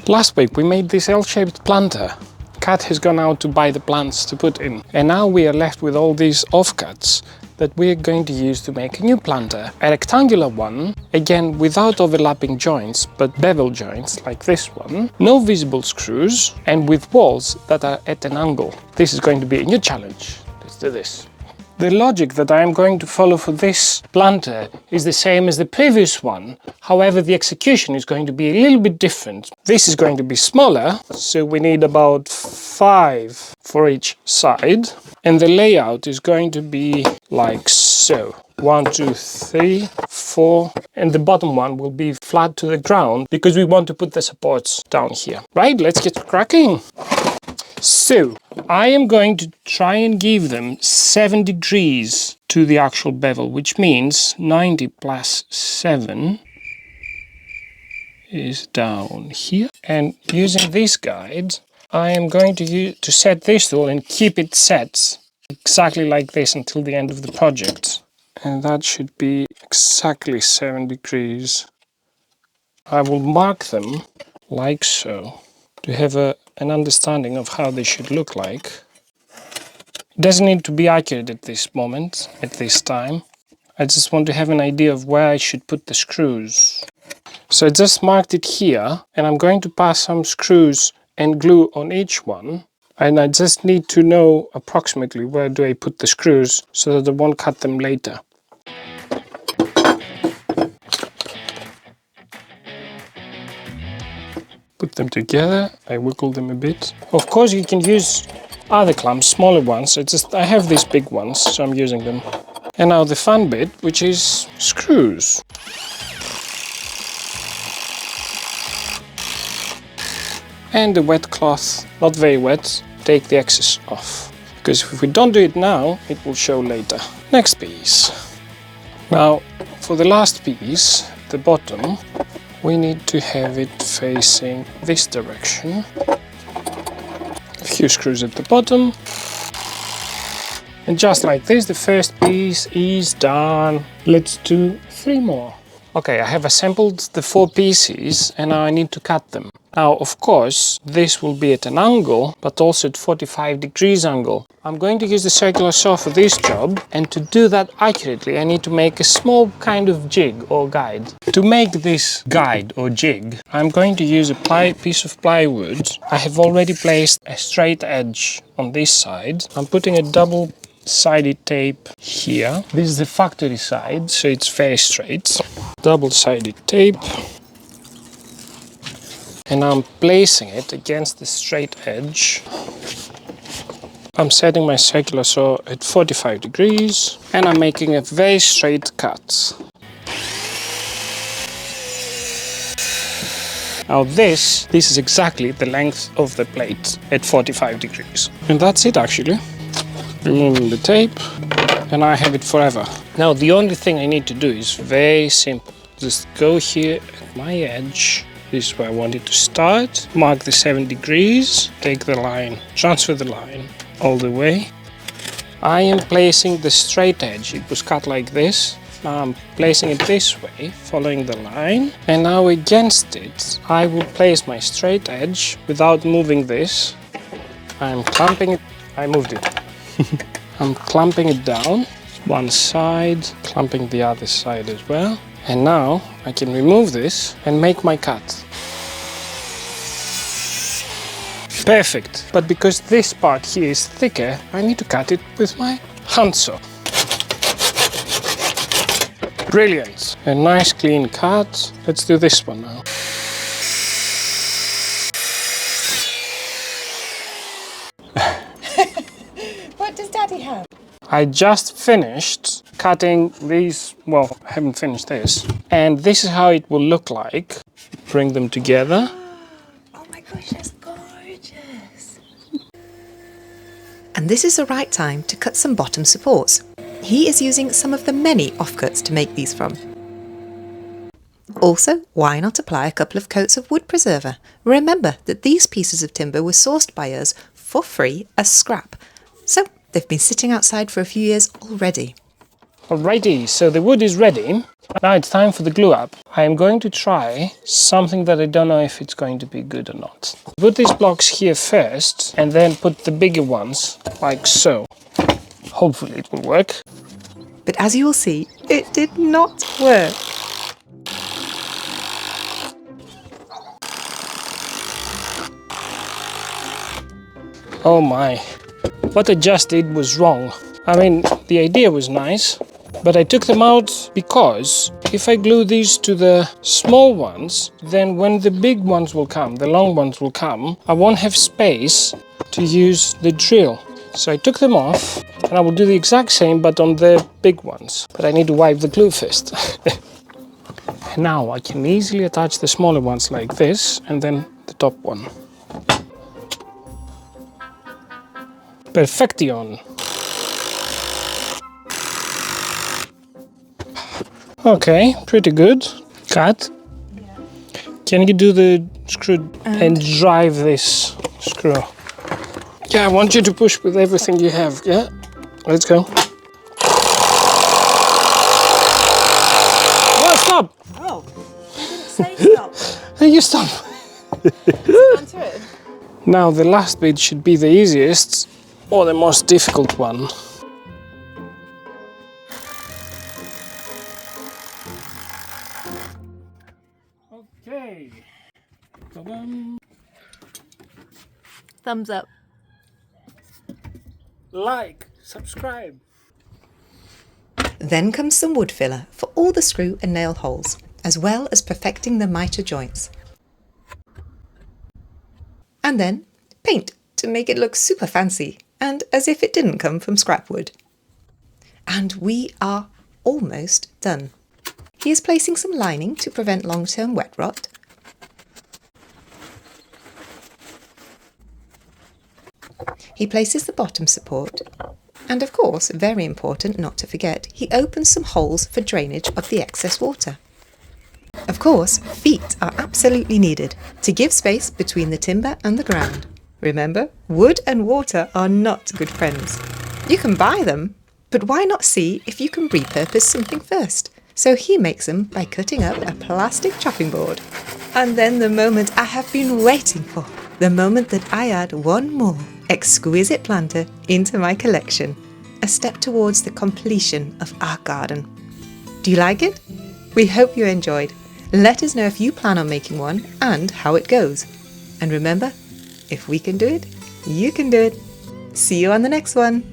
Last week we made this L-shaped planter. Kat has gone out to buy the plants to put in, and now we are left with all these offcuts that we're going to use to make a new planter. A rectangular one, again without overlapping joints but bevel joints like this one, no visible screws, and with walls that are at an angle. This is going to be a new challenge. Let's do this. The logic that I am going to follow for this planter is the same as the previous one, however the execution is going to be a little bit different. This is going to be smaller, so we need about 5 for each side, and the layout is going to be like so. 1, 2, 3, 4, and the bottom one will be flat to the ground because we want to put the supports down here. Right, let's get cracking! So, I am going to try and give them 7 degrees to the actual bevel, which means 90 plus 7 is down here. And using this guide, I am going to set this tool and keep it set exactly like this until the end of the project. And that should be exactly 7 degrees. I will mark them like so to have an understanding of how they should look like. It doesn't need to be accurate at this moment, at this time. I just want to have an idea of where I should put the screws. So I just marked it here, and I'm going to pass some screws and glue on each one. And I just need to know approximately where do I put the screws so that I won't cut them later. Put them together, I wiggle them a bit. Of course you can use other clamps, smaller ones. I have these big ones, so I'm using them. And now the fun bit, which is screws. And the wet cloth, not very wet, take the excess off. Because if we don't do it now, it will show later. Next piece. Now, for the last piece, the bottom, we need to have it facing this direction. A few screws at the bottom. And just like this, the first piece is done. Let's do 3 more. Okay, I have assembled the 4 pieces and now I need to cut them. Now, of course, this will be at an angle, but also at 45 degrees angle. I'm going to use the circular saw for this job, and to do that accurately, I need to make a small kind of jig or guide. To make this guide or jig, I'm going to use a piece of plywood. I have already placed a straight edge on this side. I'm putting a double-sided tape here. This is the factory side, so it's very straight. Double-sided tape. And I'm placing it against the straight edge. I'm setting my circular saw at 45 degrees and I'm making a very straight cut. Now this is exactly the length of the plate at 45 degrees. And that's it actually. Removing the tape and I have it forever. Now the only thing I need to do is very simple. Just go here at my edge. This is where I want it to start. Mark the 7 degrees, take the line, transfer the line all the way. I am placing the straight edge. It was cut like this. Now I'm placing it this way, following the line. And now against it, I will place my straight edge without moving this. I'm clamping it. I moved it. I'm clamping it down, one side, clamping the other side as well. And now I can remove this and make my cut. Perfect, but because this part here is thicker, I need to cut it with my handsaw. Brilliant, a nice clean cut. Let's do this one now. What does Daddy have? I just finished cutting these, well, I haven't finished this. And this is how it will look like. Bring them together. Oh my gosh, that's gorgeous. And this is the right time to cut some bottom supports. He is using some of the many offcuts to make these from. Also, why not apply a couple of coats of wood preserver? Remember that these pieces of timber were sourced by us for free as scrap. So they've been sitting outside for a few years already. Alrighty, so the wood is ready. Now it's time for the glue up. I am going to try something that I don't know if it's going to be good or not. Put these blocks here first and then put the bigger ones like so. Hopefully it will work. But as you will see, it did not work. Oh my, what I just did was wrong. I mean, the idea was nice, but I took them out because if I glue these to the small ones, then when the big ones will come, the long ones will come, I won't have space to use the drill. So I took them off and I will do the exact same but on the big ones. But I need to wipe the glue first. And now I can easily attach the smaller ones like this and then the top one. Perfection! Okay, pretty good. Kat, can you do the screw and drive this screw? Yeah, I want you to push with everything you have, yeah? Let's go. Oh, stop! Oh, you didn't say stop. Hey, you stop! Gone through. Now the last bit should be the easiest or the most difficult one. Okay. Ta-dam. Thumbs up. Like, subscribe. Then comes some wood filler for all the screw and nail holes, as well as perfecting the mitre joints. And then paint to make it look super fancy and as if it didn't come from scrap wood. And we are almost done. He is placing some lining to prevent long-term wet rot. He places the bottom support. And of course, very important not to forget, he opens some holes for drainage of the excess water. Of course, feet are absolutely needed to give space between the timber and the ground. Remember, wood and water are not good friends. You can buy them, but why not see if you can repurpose something first? So he makes them by cutting up a plastic chopping board. And then the moment I have been waiting for, the moment that I add one more exquisite planter into my collection, a step towards the completion of our garden. Do you like it? We hope you enjoyed. Let us know if you plan on making one and how it goes. And remember, if we can do it, you can do it. See you on the next one.